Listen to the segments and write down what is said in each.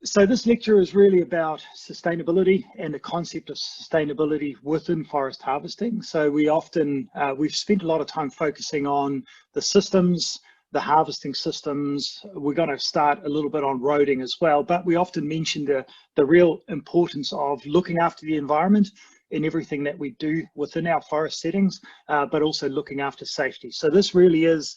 So this lecture is really about sustainability and the concept of sustainability within forest harvesting. So we've spent a lot of time focusing on the systems, the harvesting systems. We're going to start a little bit on roading as well, but we often mention the real importance of looking after the environment in everything that we do within our forest settings, but also looking after safety. So this really is,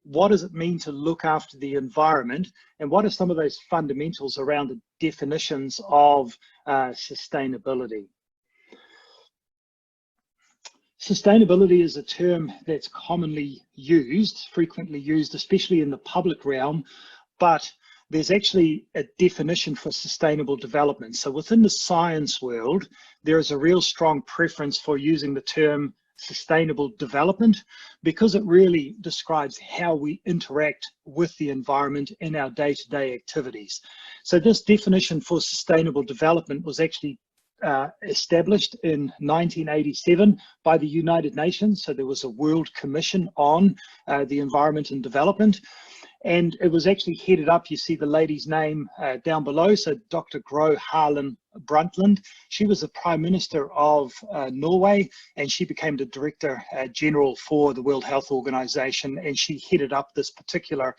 what does it mean to look after the environment, and what are some of those fundamentals around the definitions of sustainability? Sustainability is a term that's commonly used, frequently used, especially in the public realm, but there's actually a definition for sustainable development. So within the science world, there is a real strong preference for using the term sustainable development, because it really describes how we interact with the environment in our day-to-day activities. So this definition for sustainable development was actually established in 1987 by the United Nations. So there was a World Commission on the Environment and Development, and it was actually headed up, you see the lady's name down below, so Dr. Gro Harlem Brundtland. She was the Prime Minister of Norway, and she became the Director General for the World Health Organization, and she headed up this particular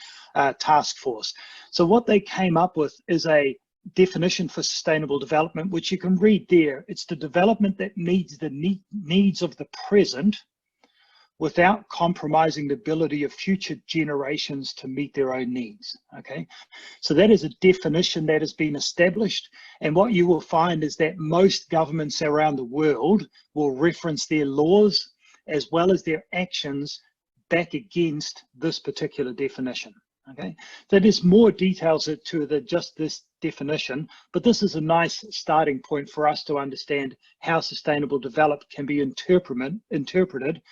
task force. So what they came up with is a definition for sustainable development, which you can read there. It's the development that meets the needs of the present without compromising the ability of future generations to meet their own needs. Okay, so that is a definition that has been established, and what you will find is that most governments around the world will reference their laws as well as their actions back against this particular definition. Okay, so there's more details to just this definition, but this is a nice starting point for us to understand how sustainable development can be interpreted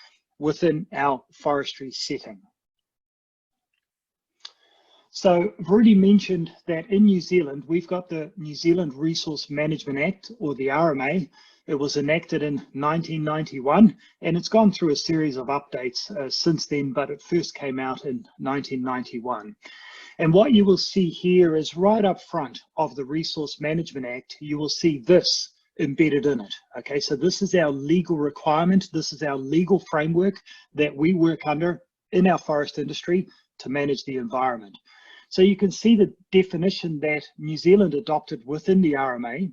within our forestry setting. So I've already mentioned that in New Zealand, we've got the New Zealand Resource Management Act, or the RMA. It was enacted in 1991, and it's gone through a series of updates since then, but it first came out in 1991. And what you will see here is right up front of the Resource Management Act, you will see this embedded in it. Okay, so this is our legal requirement. This is our legal framework that we work under in our forest industry to manage the environment. So you can see the definition that New Zealand adopted within the RMA,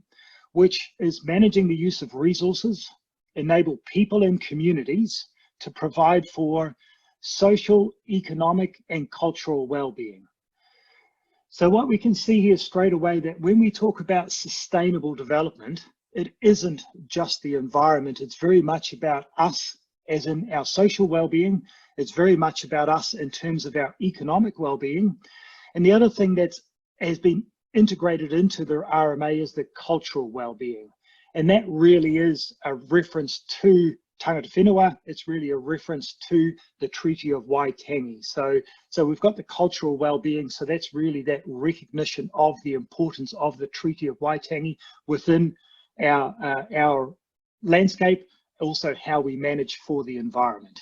which is managing the use of resources, enable people and communities to provide for social, economic, and cultural well-being. So what we can see here straight away, that when we talk about sustainable development, it isn't just the environment. It's very much about us as in our social well-being. It's very much about us in terms of our economic well-being. And the other thing that has been integrated into the RMA is the cultural well-being. And that really is a reference to tangata whenua. It's really a reference to the Treaty of Waitangi. So we've got the cultural well-being. So that's really that recognition of the importance of the Treaty of Waitangi within our landscape, also how we manage for the environment.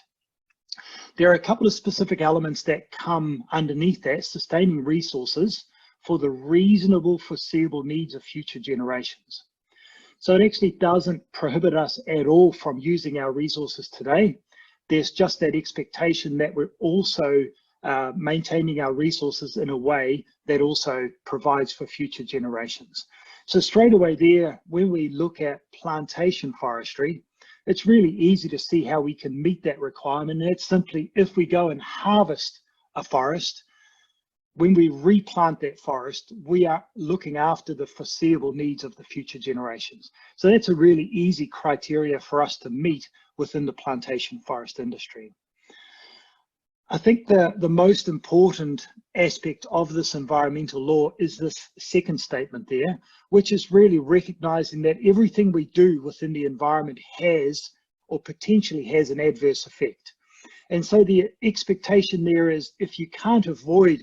There are a couple of specific elements that come underneath that: sustaining resources for the reasonable foreseeable needs of future generations. So it actually doesn't prohibit us at all from using our resources today. There's just that expectation that we're also maintaining our resources in a way that also provides for future generations. So straight away there, when we look at plantation forestry, it's really easy to see how we can meet that requirement. And it's simply, if we go and harvest a forest, when we replant that forest, we are looking after the foreseeable needs of the future generations. So that's a really easy criteria for us to meet within the plantation forest industry. I think the most important aspect of this environmental law is this second statement there, which is really recognizing that everything we do within the environment has or potentially has an adverse effect. And so the expectation there is, if you can't avoid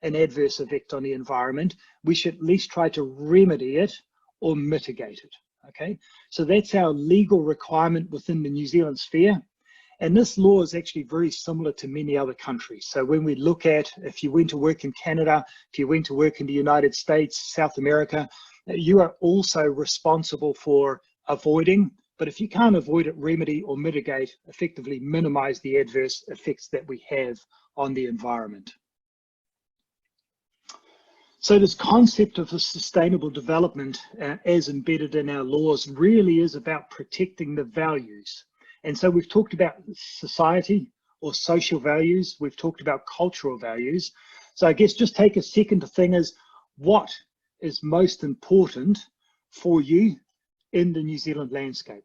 an adverse effect on the environment, we should at least try to remedy it or mitigate it. Okay, so that's our legal requirement within the New Zealand sphere. And this law is actually very similar to many other countries. So when we look at, if you went to work in Canada, if you went to work in the United States, South America, you are also responsible for avoiding, but if you can't avoid it, remedy or mitigate, effectively minimize the adverse effects that we have on the environment. So this concept of a sustainable development as embedded in our laws really is about protecting the values. And so we've talked about society or social values, we've talked about cultural values. So I guess just take a second to think is what is most important for you in the New Zealand landscape?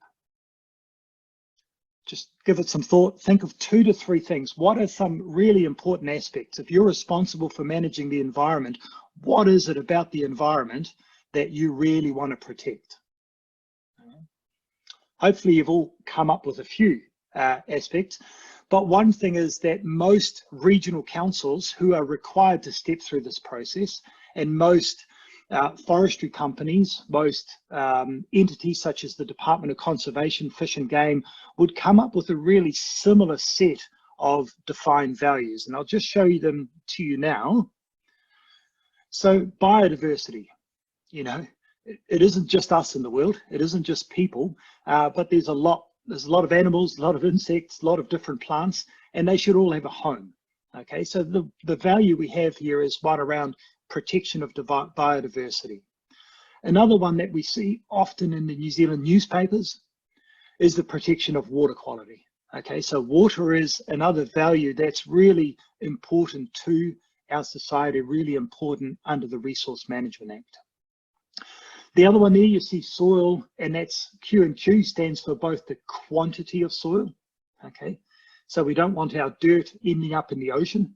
Just give it some thought. Think of 2 to 3 things. What are some really important aspects? If you're responsible for managing the environment, what is it about the environment that you really want to protect? Hopefully you've all come up with a few aspects, but one thing is that most regional councils who are required to step through this process, and most forestry companies, most entities such as the Department of Conservation, Fish and Game, would come up with a really similar set of defined values. And I'll just show them to you now. So biodiversity, you know, it isn't just us in the world, it isn't just people, but there's a lot of animals, a lot of insects, a lot of different plants, and they should all have a home. Okay, so the value we have here is one around protection of biodiversity. Another one that we see often in the New Zealand newspapers is the protection of water quality. Okay, so water is another value that's really important to our society, really important under the Resource Management Act. The other one there, you see soil, and that's Q&Q, stands for both the quantity of soil. Okay, so we don't want our dirt ending up in the ocean,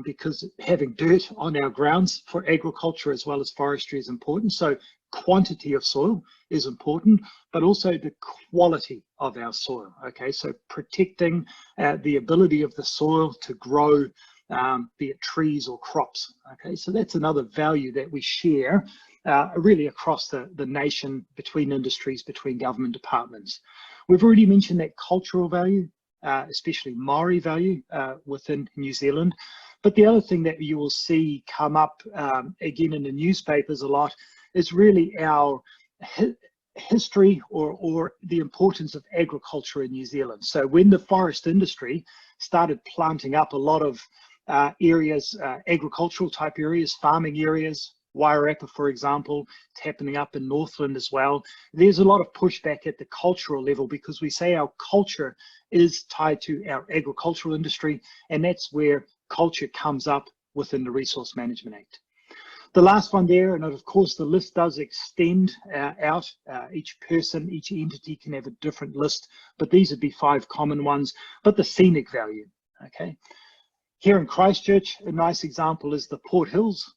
because having dirt on our grounds for agriculture as well as forestry is important. So quantity of soil is important, but also the quality of our soil. Okay, so protecting the ability of the soil to grow, be it trees or crops. Okay, so that's another value that we share really across the nation, between industries, between government departments. We've already mentioned that cultural value, especially Maori value within New Zealand. But the other thing that you will see come up again in the newspapers a lot is really our history or the importance of agriculture in New Zealand. So when the forest industry started planting up a lot of areas, agricultural type areas, farming areas, Wairarapa, for example, it's happening up in Northland as well. There's a lot of pushback at the cultural level because we say our culture is tied to our agricultural industry, and that's where culture comes up within the Resource Management Act. The last one there, and of course the list does extend out. Each person, each entity can have a different list, but these would be 5 common ones. But the scenic value, okay? Here in Christchurch, a nice example is the Port Hills.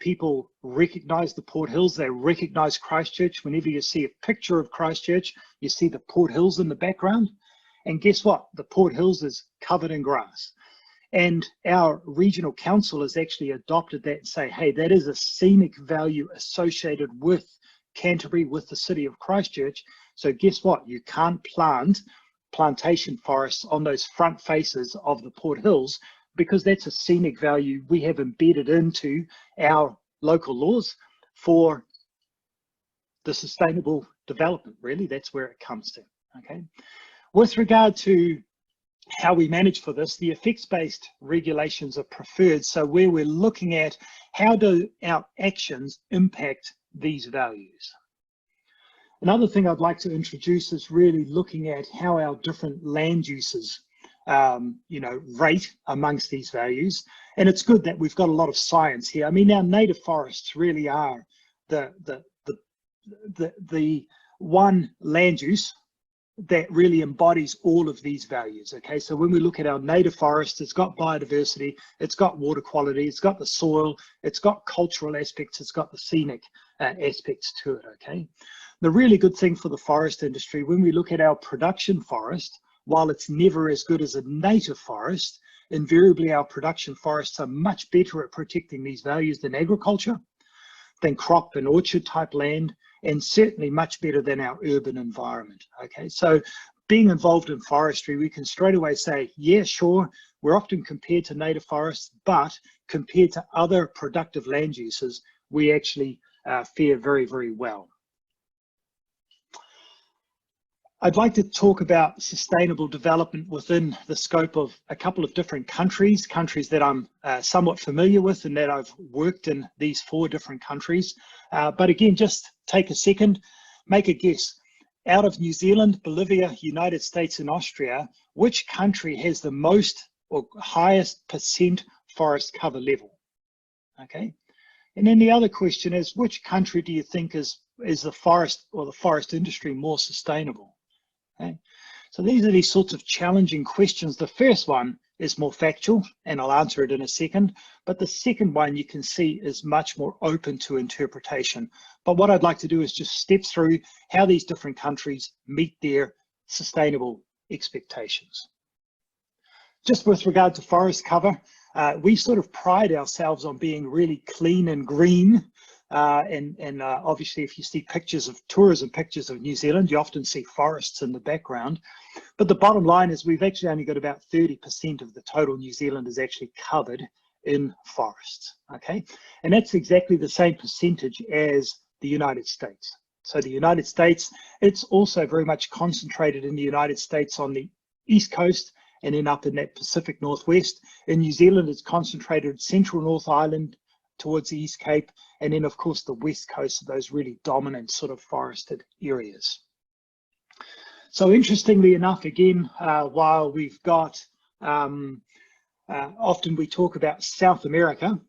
People recognize the Port Hills, they recognize Christchurch. Whenever you see a picture of Christchurch, you see the Port Hills in the background. And guess what? The Port Hills is covered in grass. And our regional council has actually adopted that and say, hey, that is a scenic value associated with Canterbury, with the city of Christchurch. So guess what? You can't plant plantation forests on those front faces of the Port Hills, because that's a scenic value we have embedded into our local laws for the sustainable development. Really, that's where it comes to. Okay, with regard to how we manage for this, the effects-based regulations are preferred. So where we're looking at how do our actions impact these values. Another thing I'd like to introduce is really looking at how our different land uses rate amongst these values. And it's good that we've got a lot of science here. I mean, our native forests really are the one land use that really embodies all of these values. Okay, so when we look at our native forest, it's got biodiversity, it's got water quality, it's got the soil, it's got cultural aspects, it's got the scenic aspects to it. Okay, the really good thing for the forest industry, when we look at our production forest, while it's never as good as a native forest, invariably our production forests are much better at protecting these values than agriculture, than crop and orchard type land, and certainly much better than our urban environment. Okay, so being involved in forestry, we can straight away say, yeah, sure, we're often compared to native forests, but compared to other productive land uses, we actually fare very, very well. I'd like to talk about sustainable development within the scope of a couple of different countries that I'm somewhat familiar with and that I've worked in these 4 different countries. But again, just take a second, make a guess. Out of New Zealand, Bolivia, United States, and Austria, which country has the most or highest percent forest cover level? Okay. And then the other question is, which country do you think is the forest or the forest industry more sustainable? Okay. So these are these sorts of challenging questions. The first one is more factual, and I'll answer it in a second. But the second one you can see is much more open to interpretation. But what I'd like to do is just step through how these different countries meet their sustainable expectations. Just with regard to forest cover, we sort of pride ourselves on being really clean and green. Obviously, if you see pictures of tourism pictures of New Zealand, you often see forests in the background. But the bottom line is we've actually only got about 30% of the total New Zealand is actually covered in forests. Okay, and that's exactly the same percentage as the United States. So the United States, it's also very much concentrated in the United States on the East Coast and then up in that Pacific Northwest. In New Zealand, it's concentrated central North Island towards the East Cape, and then of course the West Coast of those really dominant sort of forested areas. So interestingly enough, again, while we've got, often we talk about South America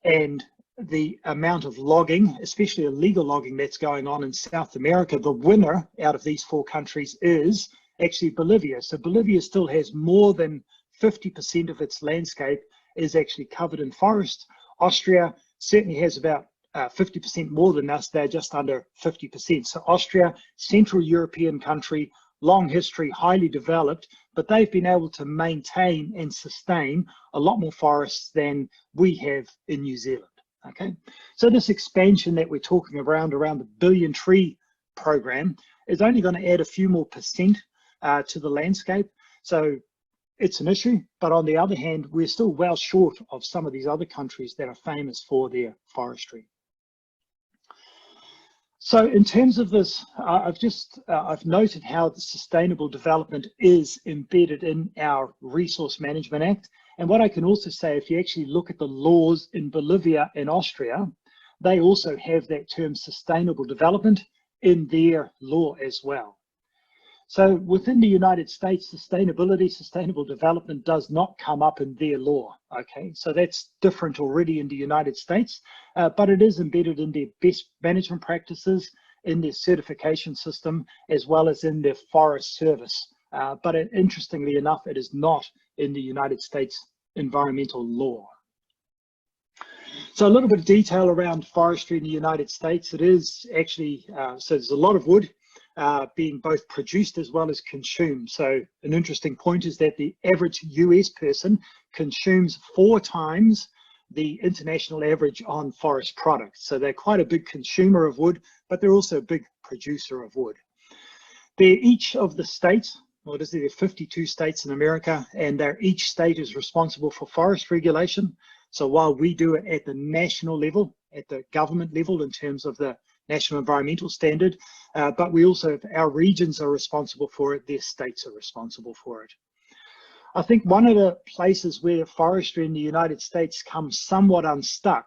and the amount of logging, especially illegal logging that's going on in South America, the winner out of these 4 countries is actually Bolivia. So Bolivia still has more than 50% of its landscape is actually covered in forest. Austria certainly has about 50% more than us. They're just under 50%. So Austria, Central European country, long history, highly developed, but they've been able to maintain and sustain a lot more forests than we have in New Zealand. Okay, so this expansion that we're talking around the billion tree program is only going to add a few more percent to the landscape. So it's an issue, but on the other hand, we're still well short of some of these other countries that are famous for their forestry. So in terms of this, I've noted how the Sustainable Development is embedded in our Resource Management Act. And what I can also say, if you actually look at the laws in Bolivia and Austria, they also have that term sustainable development in their law as well. So within the United States, sustainable development does not come up in their law. Okay, so that's different already in the United States, but it is embedded in their best management practices, in their certification system, as well as in their Forest Service. But interestingly enough, it is not in the United States environmental law. So a little bit of detail around forestry in the United States. It is actually, so there's a lot of wood being both produced as well as consumed. So an interesting point is that the average US person consumes 4 times the international average on forest products. So they're quite a big consumer of wood, but they're also a big producer of wood. They're each of the states, what is it, there are 52 states in America, and each state is responsible for forest regulation. So while we do it at the national level, at the government level in terms of the National Environmental Standard, but we also, our regions are responsible for it, their states are responsible for it. I think one of the places where forestry in the United States comes somewhat unstuck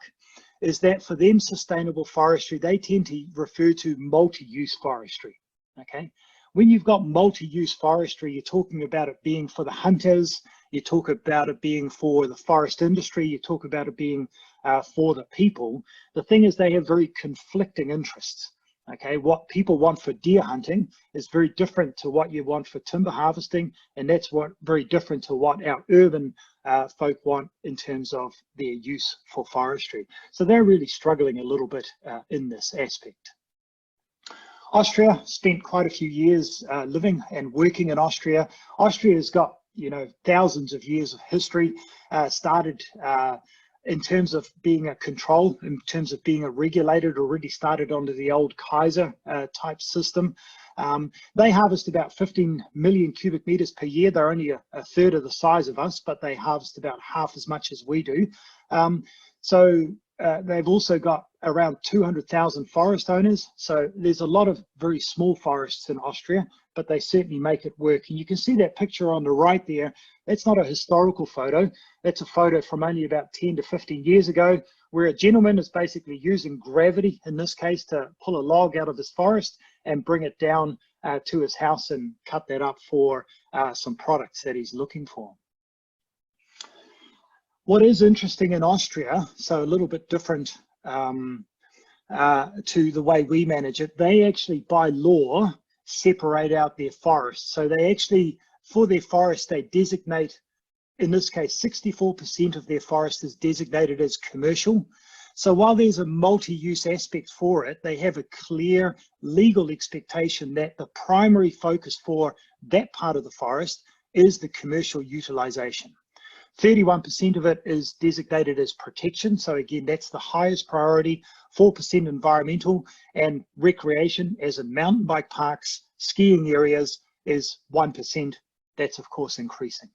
is that for them, sustainable forestry, they tend to refer to multi-use forestry, okay? When you've got multi-use forestry, you're talking about it being for the hunters, you talk about it being for the forest industry, you talk about it being for the people. The thing is, they have very conflicting interests. Okay, what people want for deer hunting is very different to what you want for timber harvesting, and that's very different to what our urban folk want in terms of their use for forestry. So they're really struggling a little bit in this aspect. Austria, spent quite a few years living and working in Austria. Austria has got, you know, thousands of years of history. Started in terms of being a control, in terms of being a regulated, already started under the old Kaiser type system. They harvest about 15 million cubic meters per year. They're only a third of the size of us, but they harvest about half as much as we do. They've also got around 200,000 forest owners. So there's a lot of very small forests in Austria, but they certainly make it work. And you can see that picture on the right there. That's not a historical photo. That's a photo from only about 10 to 15 years ago, where a gentleman is basically using gravity, in this case, to pull a log out of his forest and bring it down to his house and cut that up for some products that he's looking for. What is interesting in Austria, so a little bit different to the way we manage it, they actually by law separate out their forests. So they actually, for their forests, they designate, in this case, 64% of their forest is designated as commercial. So while there's a multi-use aspect for it, they have a clear legal expectation that the primary focus for that part of the forest is the commercial utilization. 31% of it is designated as protection. So again, that's the highest priority. 4% environmental, and recreation, as in mountain bike parks, skiing areas, is 1%. That's of course increasing.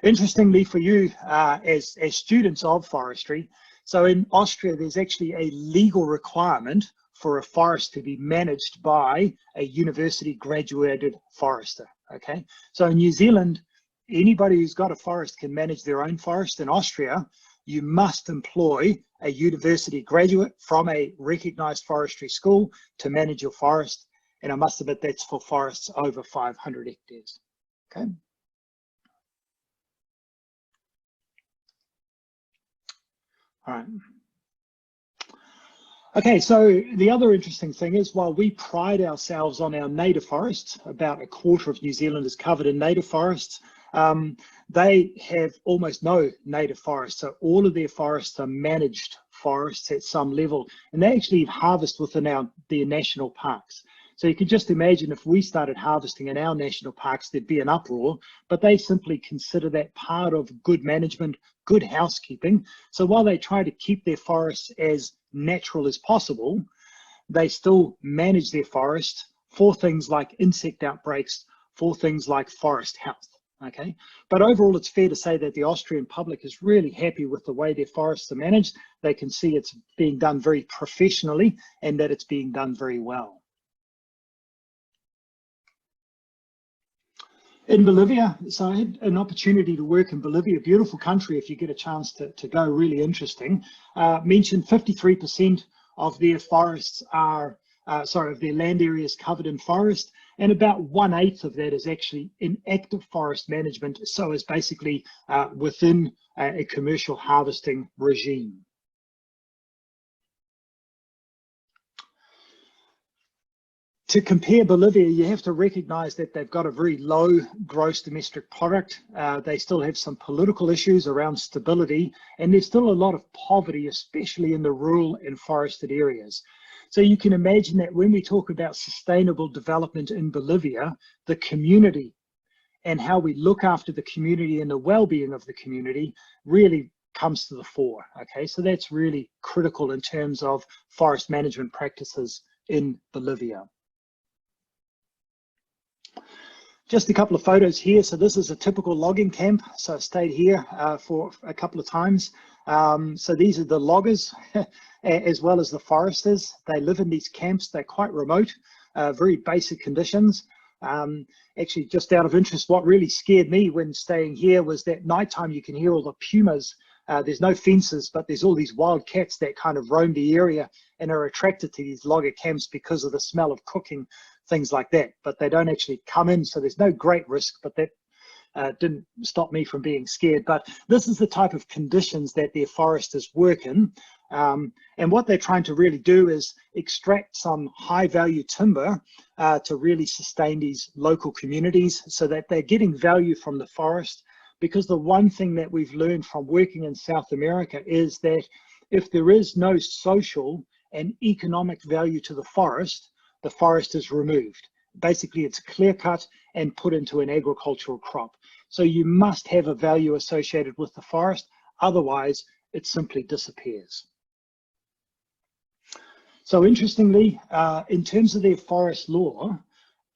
Interestingly for you as students of forestry, so in Austria, there's actually a legal requirement for a forest to be managed by a university graduated forester, okay? So in New Zealand, anybody who's got a forest can manage their own forest. In Austria, you must employ a university graduate from a recognized forestry school to manage your forest. And I must admit, that's for forests over 500 hectares, okay? All right. Okay, so the other interesting thing is, while we pride ourselves on our native forests, about a quarter of New Zealand is covered in native forests, they have almost no native forests. So all of their forests are managed forests at some level, and they actually harvest within their national parks. So you can just imagine if we started harvesting in our national parks, there'd be an uproar, but they simply consider that part of good management, good housekeeping. So while they try to keep their forests as natural as possible, they still manage their forest for things like insect outbreaks, for things like forest health. Okay, but overall, it's fair to say that the Austrian public is really happy with the way their forests are managed. They can see it's being done very professionally and that it's being done very well. In Bolivia, so I had an opportunity to work in Bolivia, beautiful country if you get a chance to go, really interesting. Mentioned 53% of their forests are, of their land areas covered in forest, and about 1/8 of that is actually in active forest management, so is basically within a commercial harvesting regime. To compare Bolivia, you have to recognize that they've got a very low gross domestic product. They still have some political issues around stability, and there's still a lot of poverty, especially in the rural and forested areas. So you can imagine that when we talk about sustainable development in Bolivia, the community and how we look after the community and the well-being of the community really comes to the fore. Okay, so that's really critical in terms of forest management practices in Bolivia. Just a couple of photos here. So this is a typical logging camp. So I stayed here for a couple of times. So these are the loggers as well as the foresters. They live in these camps. They're quite remote, very basic conditions. Actually, just out of interest, what really scared me when staying here was that nighttime you can hear all the pumas. There's no fences, but there's all these wild cats that kind of roam the area and are attracted to these logger camps because of the smell of cooking, things like that. But they don't actually come in, so there's no great risk, but that didn't stop me from being scared. But this is the type of conditions that their foresters work in. And what they're trying to really do is extract some high value timber to really sustain these local communities so that they're getting value from the forest. Because the one thing that we've learned from working in South America is that if there is no social and economic value to the forest is removed. Basically, it's clear cut and put into an agricultural crop. So you must have a value associated with the forest, otherwise it simply disappears. So interestingly, in terms of their forest law,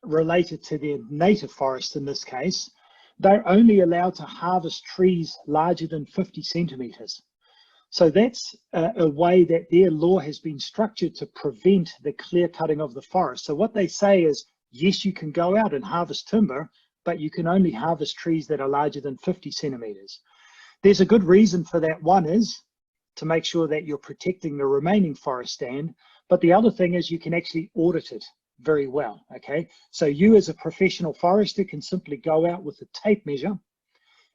related to their native forest in this case, they're only allowed to harvest trees larger than 50 centimeters. So that's a way that their law has been structured to prevent the clear cutting of the forest. So what they say is, yes, you can go out and harvest timber, but you can only harvest trees that are larger than 50 centimeters. There's a good reason for that. One is to make sure that you're protecting the remaining forest stand, but the other thing is you can actually audit it very well, okay? So you as a professional forester can simply go out with a tape measure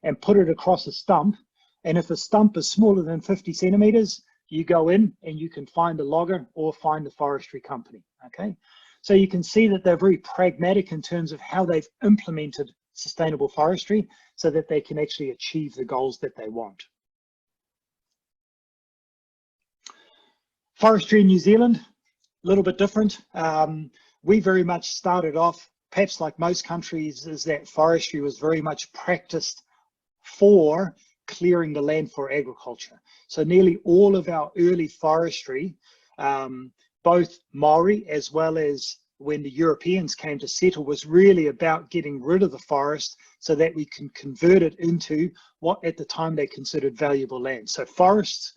and put it across a stump, and if a stump is smaller than 50 centimeters, you go in and you can find a logger or find the forestry company, okay? So you can see that they're very pragmatic in terms of how they've implemented sustainable forestry so that they can actually achieve the goals that they want. Forestry in New Zealand, a little bit different. We very much started off, perhaps like most countries, is that forestry was very much practiced for clearing the land for agriculture. So nearly all of our early forestry, both Maori as well as when the Europeans came to settle, was really about getting rid of the forest so that we can convert it into what at the time they considered valuable land. So forests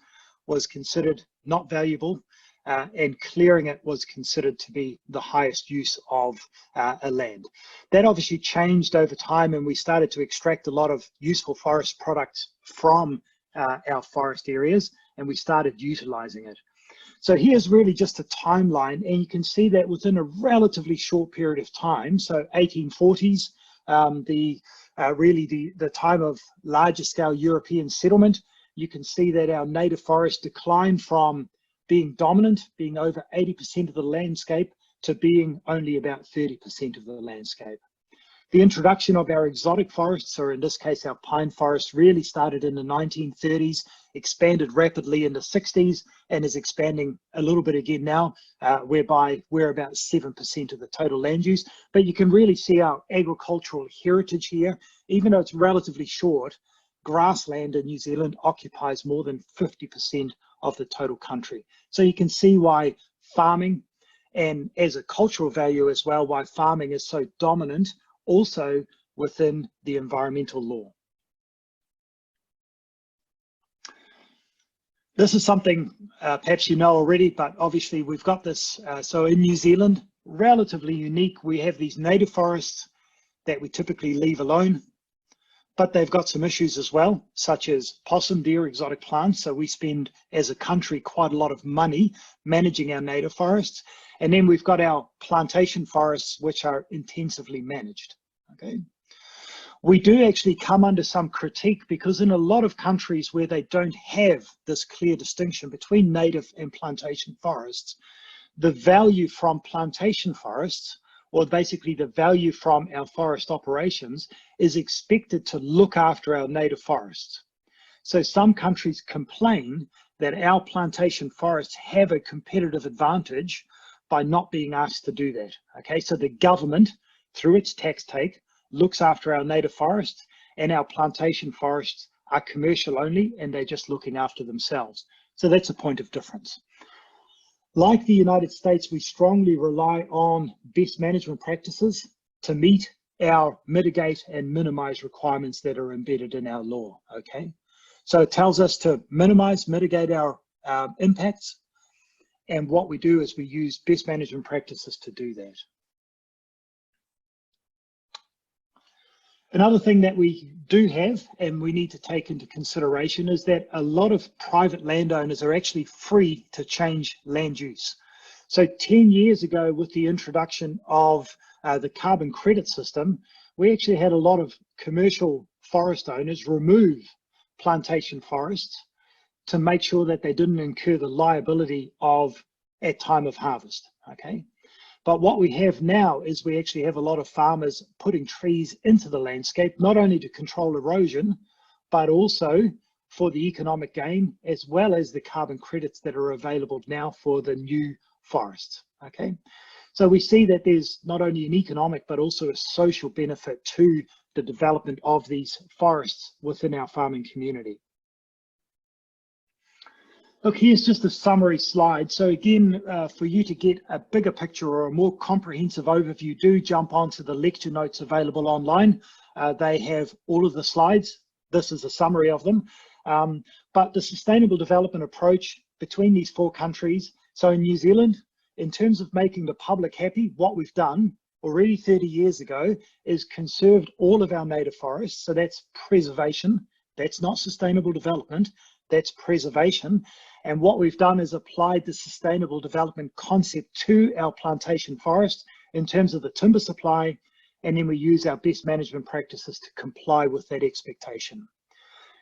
was considered not valuable, and clearing it was considered to be the highest use of a land. That obviously changed over time, and we started to extract a lot of useful forest products from our forest areas, and we started utilizing it. So here's really just a timeline, and you can see that within a relatively short period of time, so 1840s, really the time of larger scale European settlement, you can see that our native forest declined from being dominant, being over 80% of the landscape, to being only about 30% of the landscape. The introduction of our exotic forests, or in this case our pine forests, really started in the 1930s, expanded rapidly in the 60s, and is expanding a little bit again now, whereby we're about 7% of the total land use. But you can really see our agricultural heritage here. Even though it's relatively short, grassland in New Zealand occupies more than 50% of the total country. So you can see why farming, and as a cultural value as well, why farming is so dominant also within the environmental law. This is something perhaps you know already, but obviously we've got this. So in New Zealand, relatively unique, we have these native forests that we typically leave alone, but they've got some issues as well, such as possum, deer, exotic plants. So we spend as a country quite a lot of money managing our native forests. And then we've got our plantation forests, which are intensively managed, okay? We do actually come under some critique because in a lot of countries where they don't have this clear distinction between native and plantation forests, the value from plantation forests, or basically the value from our forest operations, is expected to look after our native forests. So some countries complain that our plantation forests have a competitive advantage by not being asked to do that, okay? So the government, through its tax take, looks after our native forests, and our plantation forests are commercial only, and they're just looking after themselves. So that's a point of difference. Like the United States, we strongly rely on best management practices to meet our mitigate and minimize requirements that are embedded in our law, okay? So it tells us to minimize, mitigate our impacts, and what we do is we use best management practices to do that. Another thing that we do have, and we need to take into consideration, is that a lot of private landowners are actually free to change land use. So 10 years ago, with the introduction of the carbon credit system, we actually had a lot of commercial forest owners remove plantation forests to make sure that they didn't incur the liability of at time of harvest, okay? But what we have now is we actually have a lot of farmers putting trees into the landscape, not only to control erosion, but also for the economic gain, as well as the carbon credits that are available now for the new forests, okay? So we see that there's not only an economic, but also a social benefit to the development of these forests within our farming community. Look, here's just a summary slide. So again, for you to get a bigger picture or a more comprehensive overview, do jump onto the lecture notes available online. They have all of the slides. This is a summary of them. But the sustainable development approach between these four countries. So in New Zealand, in terms of making the public happy, what we've done already 30 years ago is conserved all of our native forests. So that's preservation. That's not sustainable development. That's preservation. And what we've done is applied the sustainable development concept to our plantation forest in terms of the timber supply, and then we use our best management practices to comply with that expectation.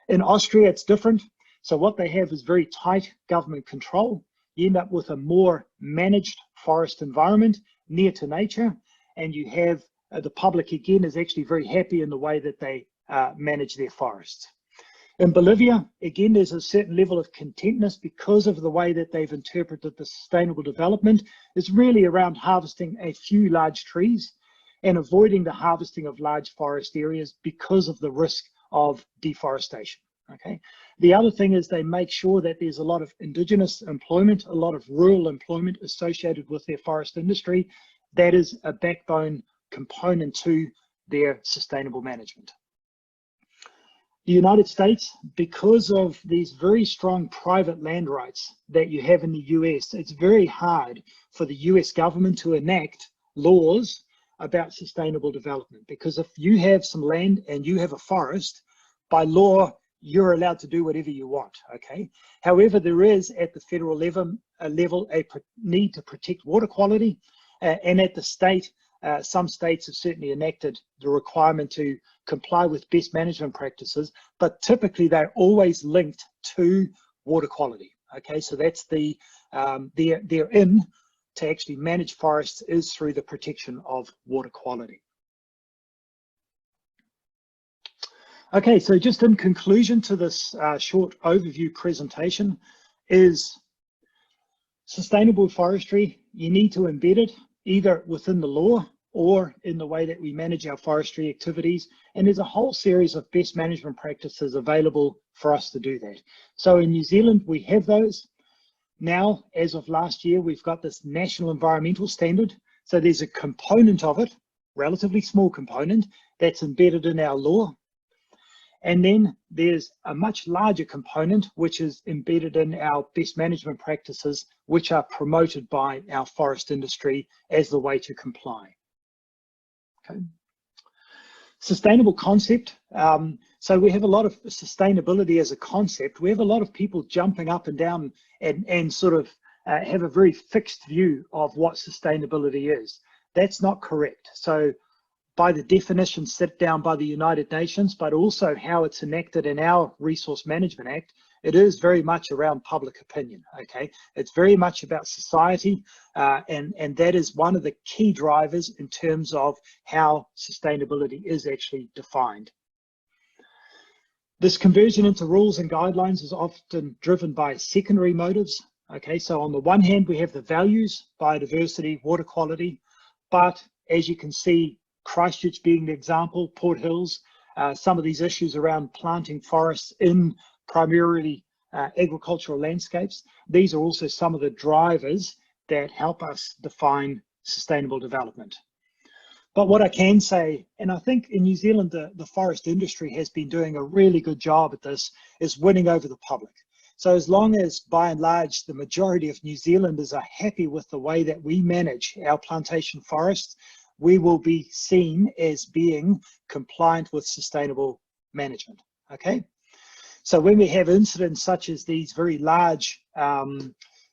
In Austria, it's different. So what they have is very tight government control. You end up with a more managed forest environment near to nature, and you have the public again is actually very happy in the way that they manage their forests. In Bolivia, again, there's a certain level of contentness because of the way that they've interpreted the sustainable development. It's really around harvesting a few large trees and avoiding the harvesting of large forest areas because of the risk of deforestation. Okay. The other thing is they make sure that there's a lot of indigenous employment, a lot of rural employment associated with their forest industry. That is a backbone component to their sustainable management. The United States, because of these very strong private land rights that you have in the US, it's very hard for the US government to enact laws about sustainable development, because if you have some land and you have a forest, by law, you're allowed to do whatever you want, okay? However, there is at the federal level a need to protect water quality, and at the state, some states have certainly enacted the requirement to comply with best management practices, but typically they're always linked to water quality, okay? So that's their in to actually manage forests is through the protection of water quality. Okay, so just in conclusion to this short overview presentation is sustainable forestry, you need to embed it either within the law or in the way that we manage our forestry activities. And there's a whole series of best management practices available for us to do that. So in New Zealand, we have those. Now, as of last year, we've got this national environmental standard. So there's a component of it, relatively small component, that's embedded in our law. And then there's a much larger component, which is embedded in our best management practices, which are promoted by our forest industry as the way to comply. Okay. Sustainable concept. So we have a lot of sustainability as a concept. We have a lot of people jumping up and down and sort of have a very fixed view of what sustainability is. That's not correct. So by the definition set down by the United Nations, but also how it's enacted in our Resource Management Act, it is very much around public opinion, okay? It's very much about society, and that is one of the key drivers in terms of how sustainability is actually defined. This conversion into rules and guidelines is often driven by secondary motives, okay? So on the one hand, we have the values, biodiversity, water quality, but as you can see, Christchurch being the example, Port Hills, some of these issues around planting forests in primarily agricultural landscapes. These are also some of the drivers that help us define sustainable development. But what I can say, and I think in New Zealand, the forest industry has been doing a really good job at this, is winning over the public. So as long as, by and large, the majority of New Zealanders are happy with the way that we manage our plantation forests, we will be seen as being compliant with sustainable management, okay? So when we have incidents such as these very large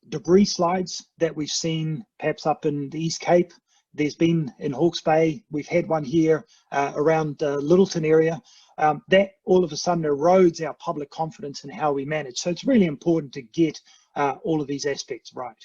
debris slides that we've seen perhaps up in the East Cape, there's been in Hawke's Bay, we've had one here around Littleton area, that all of a sudden erodes our public confidence in how we manage. So it's really important to get all of these aspects right.